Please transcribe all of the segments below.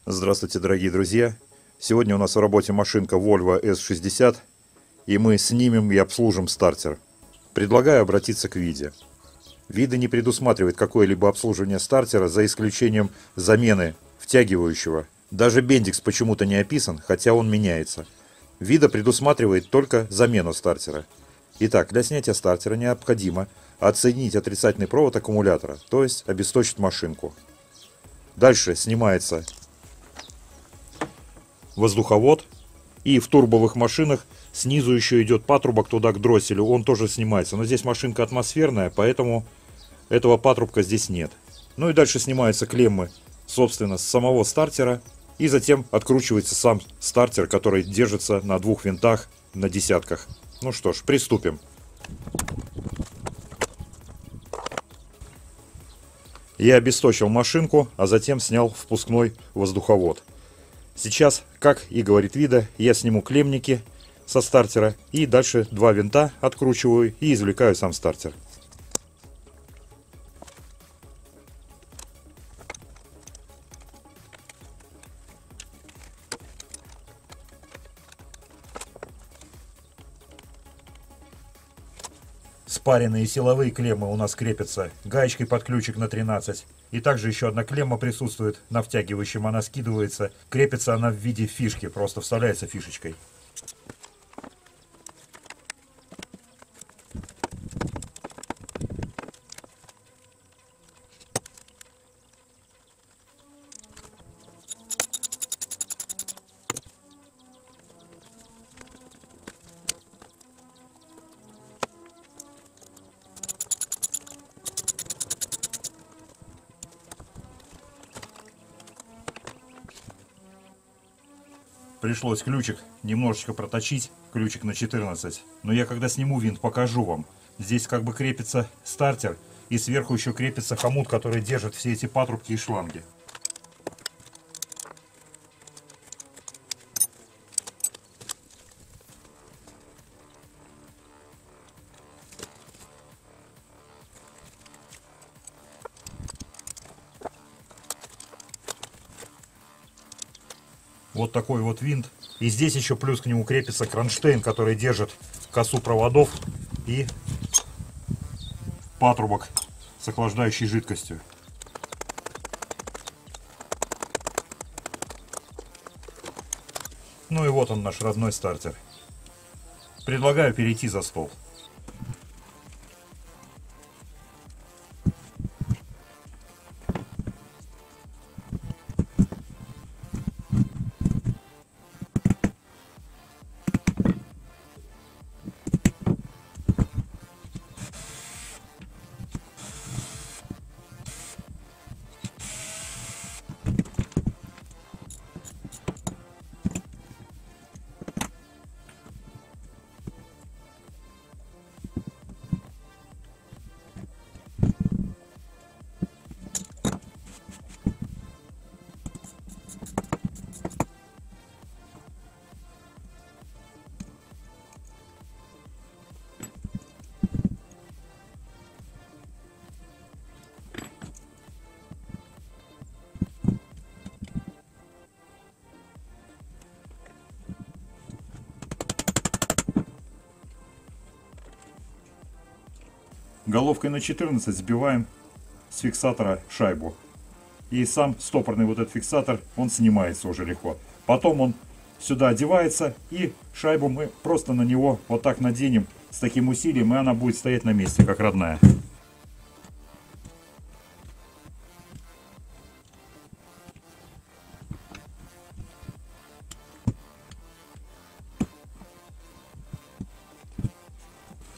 Здравствуйте, дорогие друзья! Сегодня у нас в работе машинка Volvo S60, и мы снимем и обслужим стартер. Предлагаю обратиться к Виде. Вида не предусматривает какое-либо обслуживание стартера, за исключением замены втягивающего. Даже бендикс почему-то не описан, хотя он меняется. Вида предусматривает только замену стартера. Итак, для снятия стартера необходимо отсоединить отрицательный провод аккумулятора, то есть обесточить машинку. Дальше снимается воздуховод, и в турбовых машинах снизу еще идет патрубок туда к дросселю, он тоже снимается. Но здесь машинка атмосферная, поэтому этого патрубка здесь нет. Ну и дальше снимаются клеммы, собственно, с самого стартера, и затем откручивается сам стартер, который держится на двух винтах, на десятках. Ну что ж, приступим. Я обесточил машинку, а затем снял впускной воздуховод. Сейчас, как и говорит Вида, я сниму клеммники со стартера и дальше два винта откручиваю и извлекаю сам стартер. Спаренные силовые клеммы у нас крепятся гаечкой под ключик на 13. И также еще одна клемма присутствует на втягивающем, она скидывается. Крепится она в виде фишки, просто вставляется фишечкой. Пришлось ключик немножечко проточить, ключик на 14. Но я когда сниму винт, покажу вам. Здесь как бы крепится стартер, и сверху еще крепится хомут, который держит все эти патрубки и шланги. Вот такой вот винт. И здесь еще плюс к нему крепится кронштейн, который держит косу проводов и патрубок с охлаждающей жидкостью. Ну и вот он, наш родной стартер. Предлагаю перейти за стол. Головкой на 14 сбиваем с фиксатора шайбу. И сам стопорный вот этот фиксатор, он снимается уже легко. Потом он сюда одевается, и шайбу мы просто на него вот так наденем с таким усилием, и она будет стоять на месте, как родная.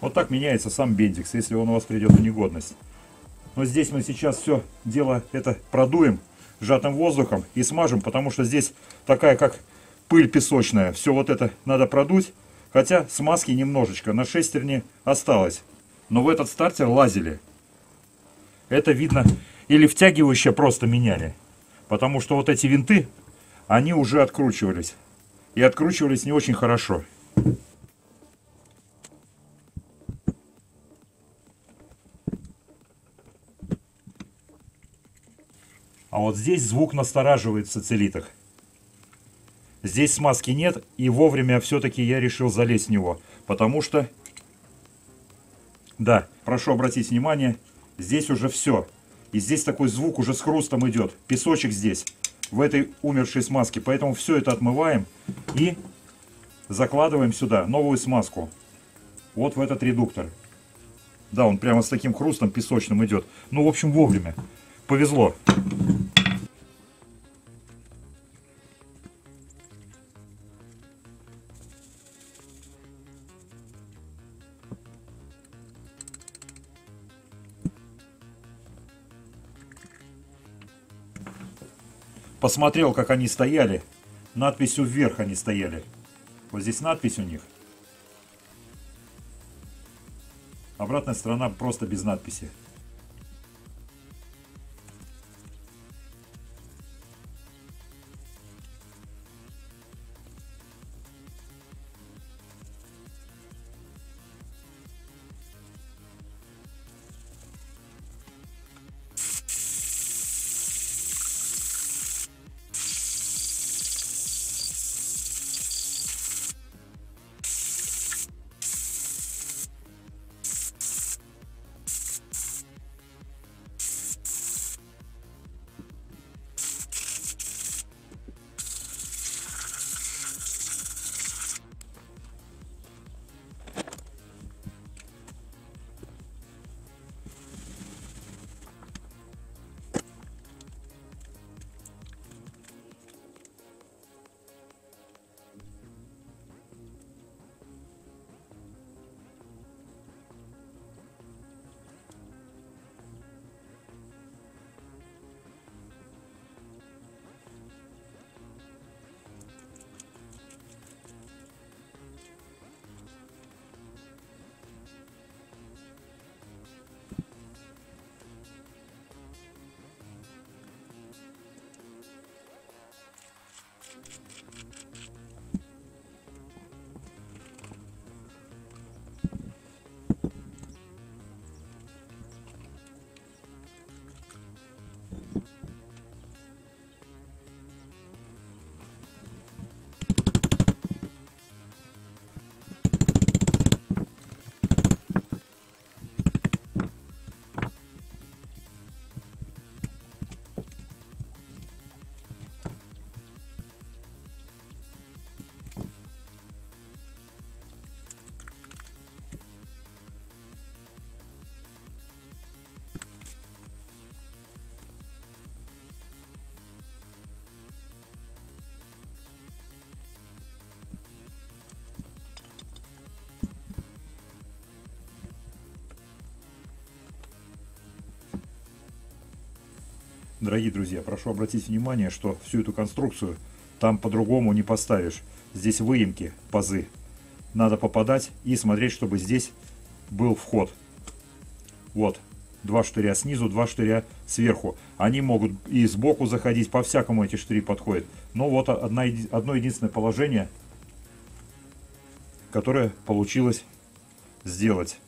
Вот так меняется сам бендикс, если он у вас придет в негодность. Но здесь мы сейчас все дело это продуем сжатым воздухом и смажем, потому что здесь такая как пыль песочная. Все вот это надо продуть, хотя смазки немножечко на шестерне осталось. Но в этот стартер лазили. Это видно, или втягивающее просто меняли. Потому что вот эти винты, они уже откручивались. И откручивались не очень хорошо. А вот вот здесь звук настораживает в сателлитах. Здесь смазки нет, и вовремя все-таки я решил залезть в него, потому что, да, прошу обратить внимание, здесь уже все. И здесь такой звук уже с хрустом идет. Песочек здесь, в этой умершей смазке. Поэтому все это отмываем и закладываем сюда новую смазку. Вот в этот редуктор. Да, он прямо с таким хрустом песочным идет. Ну, в общем, вовремя. Повезло. Посмотрел, как они стояли. Надписью вверх они стояли. Вот здесь надпись у них. Обратная сторона просто без надписи. Дорогие друзья, прошу обратить внимание, что всю эту конструкцию там по-другому не поставишь. Здесь выемки, пазы. Надо попадать и смотреть, чтобы здесь был вход. Вот, 2 штыря снизу, 2 штыря сверху. Они могут и сбоку заходить, по-всякому эти штыри подходят. Но вот одно единственное положение, которое получилось сделать.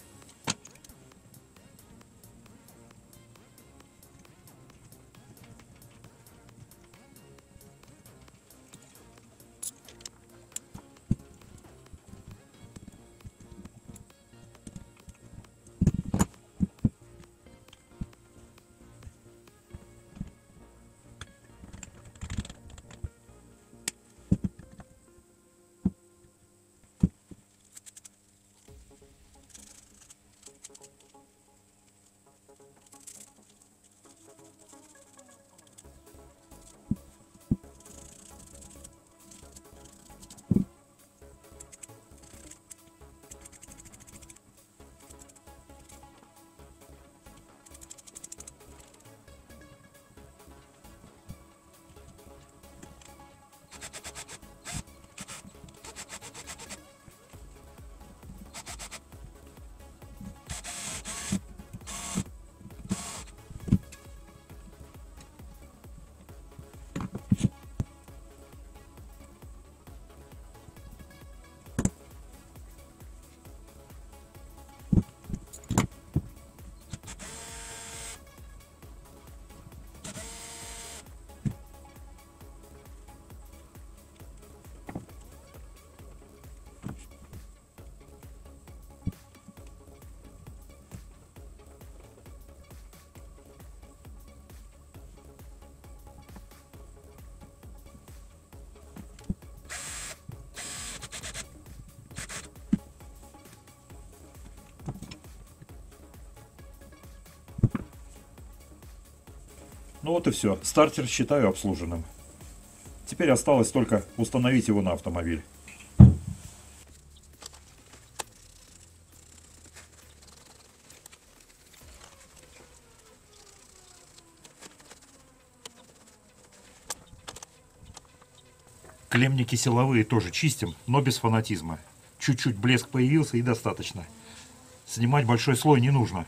Ну вот и все. Стартер считаю обслуженным. Теперь осталось только установить его на автомобиль. Клемники силовые тоже чистим, но без фанатизма. Чуть-чуть блеск появился и достаточно. Снимать большой слой не нужно.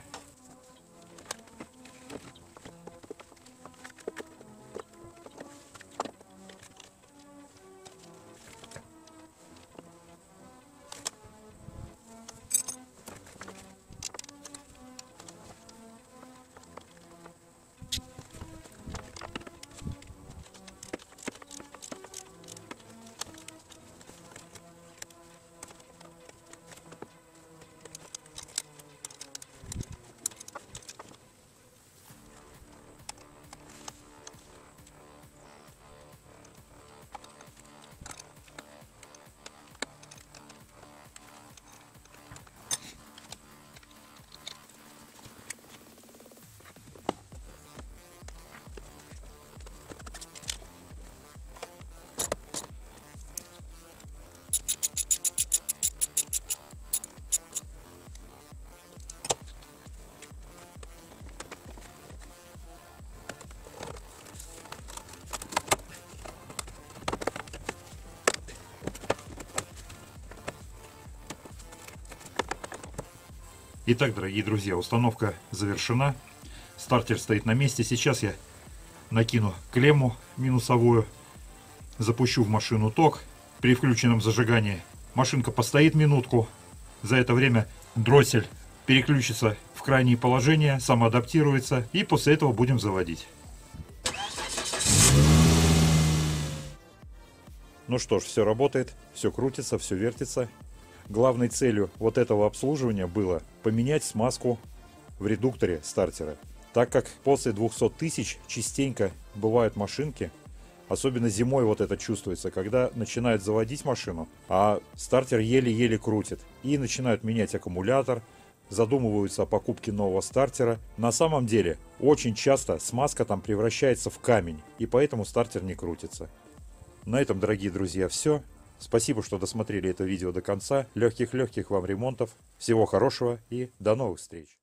Итак, дорогие друзья, установка завершена. Стартер стоит на месте. Сейчас я накину клемму минусовую, запущу в машину ток. При включенном зажигании машинка постоит минутку. За это время дроссель переключится в крайнее положение, самоадаптируется, и после этого будем заводить. Ну что ж, все работает, все крутится, все вертится. Главной целью вот этого обслуживания было поменять смазку в редукторе стартера. Так как после 200 тысяч частенько бывают машинки, особенно зимой вот это чувствуется, когда начинают заводить машину, а стартер еле-еле крутит. И начинают менять аккумулятор, задумываются о покупке нового стартера. На самом деле, очень часто смазка там превращается в камень, и поэтому стартер не крутится. На этом, дорогие друзья, все. Спасибо, что досмотрели это видео до конца. Легких вам ремонтов. Всего хорошего и до новых встреч.